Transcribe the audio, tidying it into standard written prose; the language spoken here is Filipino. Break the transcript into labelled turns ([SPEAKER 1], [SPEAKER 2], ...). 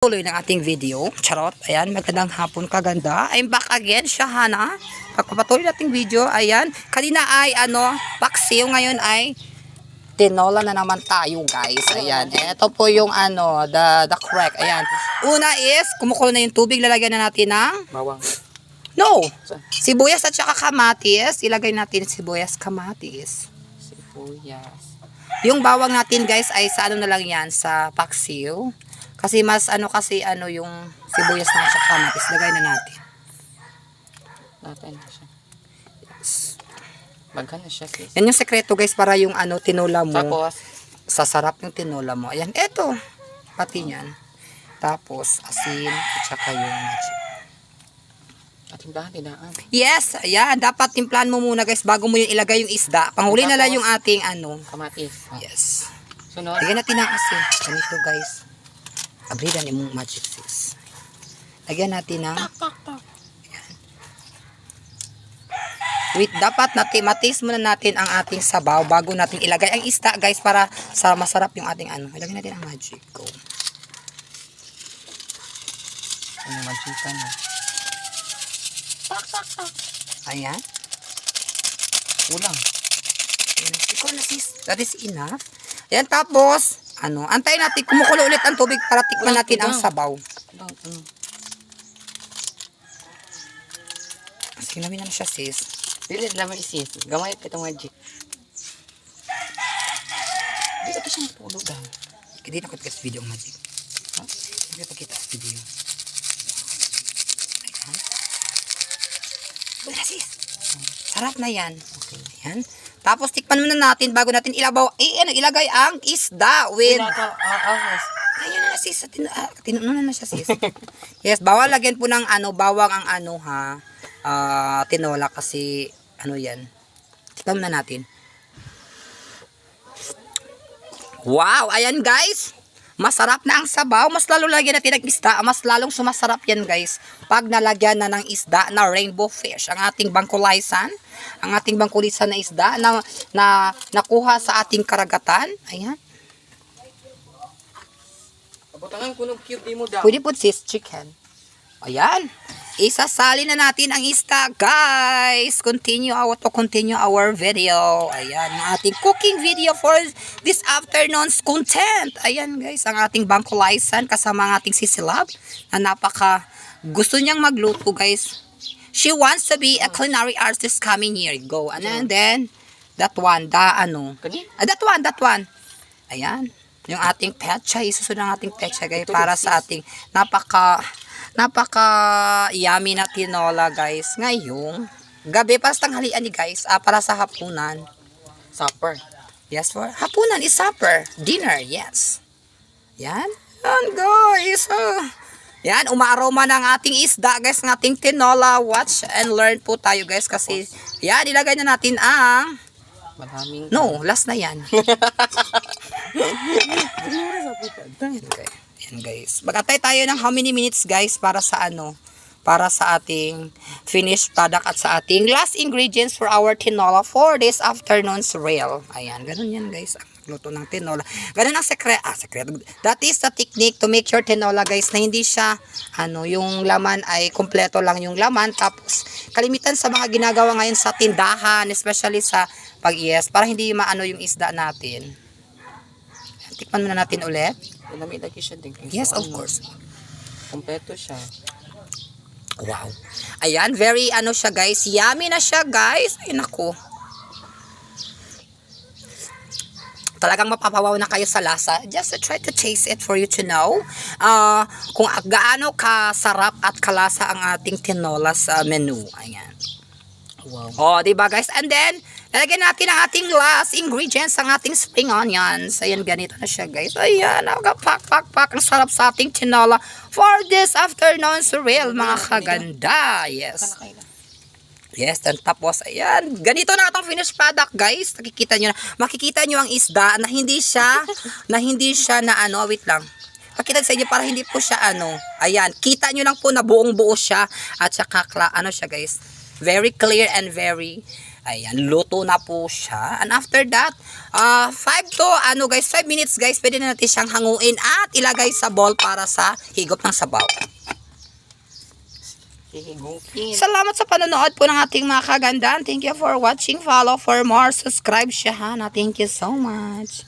[SPEAKER 1] Tuloy ng ating video. Charot. Ayan, magandang hapon, kaganda. I'm back again, Shahana. Pagpapatuloy nating video, ayan. Kanina ay, paksiw. Ngayon ay tinola na naman tayo, guys. Ayan. Ito po yung, the crack. Ayan. Una is, kumukulo na yung tubig. Lalagyan na natin ng
[SPEAKER 2] Bawang.
[SPEAKER 1] no! Sibuyas at saka kamatis. Ilagay natin sibuyas, kamatis.
[SPEAKER 2] Sibuyas.
[SPEAKER 1] Yung bawang natin, guys, ay sa na lang yan, sa paksiw. Kasi mas yung sibuyas na siya, kamatis. Lagay na natin.
[SPEAKER 2] Natin na siya. Baghan na siya, sis.
[SPEAKER 1] Yan yung sekreto, guys, para yung tinola mo.
[SPEAKER 2] Tapos,
[SPEAKER 1] Sasarap yung tinola mo. Ayan, eto. Pati yan. Tapos, asin, at saka yung magic.
[SPEAKER 2] ating dahan, tinaan.
[SPEAKER 1] Yes, ayan. Dapat timplahan mo muna, guys, bago mo yung ilagay yung isda. Panghuli na lang yung ating
[SPEAKER 2] Kamatis. Oh.
[SPEAKER 1] Yes.
[SPEAKER 2] Sunod.
[SPEAKER 1] Lagyan natin ng asin. Ganito, guys. Abridan yung magic, sis. Lagyan natin ng... Wait, dapat matis muna natin ang ating sabaw bago natin ilagay ang isda, guys, para masarap yung ating Ilagay natin ang magic ko.
[SPEAKER 2] Ang magica na.
[SPEAKER 1] Ayan.
[SPEAKER 2] Kulang.
[SPEAKER 1] Ikaw na, sis. That is enough. Ayan, tapos, antayin natin, kumukulo ulit ang tubig para tikman natin ang sabaw. Sige, namin na siya, sis.
[SPEAKER 2] Dili naman isis. Gamay itong magic. Di ito siyang pulo daw.
[SPEAKER 1] Hindi na ko sa video ang magic. Hindi na pakita sa video. Ayan. Wala, sis. Sarap na yan.
[SPEAKER 2] Okay.
[SPEAKER 1] Ayan. Tapos tikman muna natin bago natin ilagay ang isda with... Ayun na, sis. Tinunan na siya, sis. Yes, bawal lagyan po ng bawang ang tinola kasi yan. Tikman muna natin. Wow, ayan, guys. Masarap na ang sabaw. Mas lalo lagyan natin ng isda. Mas lalong sumasarap yan, guys. Pag nalagyan na ng isda na rainbow fish. Ang ating bangkulaysan. Ang ating bangkulisan na isda na nakuha sa ating karagatan. Ayan.
[SPEAKER 2] Pabutangan ko ng cube mo daw.
[SPEAKER 1] Pwede po, sis, chicken. Ayan. Isasali na natin ang isda, guys. Continue our video. Ayan, ang ating cooking video for this afternoon's content. Ayan, guys, ang ating bangkulaysan kasama ang ating sisilab na gusto niyang magluto, guys. She wants to be a culinary artist coming year. Go. And then, that one. That one. Ayan. Yung ating petsa. Isusunod ang ating petsa, guys, para sa ating napaka yummy na tinola, guys. Ngayong gabi, para sa tanghalian ni guys, para sa hapunan.
[SPEAKER 2] Supper.
[SPEAKER 1] Yes, for hapunan is supper. Dinner, yes. Yan. Yan, guys. Yan, umaaroma ng ating isda, guys, ng ating tinola. Watch and learn po tayo, guys, kasi yan, ilagay na natin ang
[SPEAKER 2] Maraming...
[SPEAKER 1] no, last na yan. Yan, guys. Yan, guys. Mag-atay tayo ng how many minutes, guys, para sa para sa ating finished product at sa ating last ingredients for our tinola for this afternoon's reel. Ayan, ganun yan, guys. Ang magluto ng tinola. Ganun ang sekreto. That is the technique to make your tinola, guys, na hindi siya, yung laman ay kompleto lang yung laman. Tapos, kalimitan sa mga ginagawa ngayon sa tindahan, especially sa pag-yes, para hindi maano yung isda natin. Tikman muna natin ulit.
[SPEAKER 2] Lamig lagi siya din.
[SPEAKER 1] Yes, of course.
[SPEAKER 2] Kompleto siya.
[SPEAKER 1] Wow. Ayan, very siya, guys. Yummy na siya, guys. Ay, naku. Talagang mapapawaw na kayo sa lasa. Just try to taste it for you to know kung gaano kasarap at kalasa ang ating tinola sa menu. Ayan.
[SPEAKER 2] Wow.
[SPEAKER 1] Oh, diba, guys? And then, lalagyan natin ang ating last ingredients, ang ating spring onions. Ayan, ganito na siya, guys. Ayan, pak. Ang sarap sa ating tinola for this afternoon's reel, mga kaganda. Yes. Yes, and tapos, ayan. Ganito na itong finished product, guys. Makikita nyo ang isda na hindi siya, wait lang. Pakita sa inyo para hindi po siya, ayan. Kita nyo lang po na buong buo siya. At saka, siya, guys. Very clear and very Ayan, luto na po siya. And after that, 5 minutes guys, pwede na natin siyang hanguin at ilagay sa bowl para sa higop ng sabaw.
[SPEAKER 2] Hihigupin.
[SPEAKER 1] Salamat sa panonood po ng ating mga kagandaan. Thank you for watching. Follow for more. Subscribe siya ha. Thank you so much.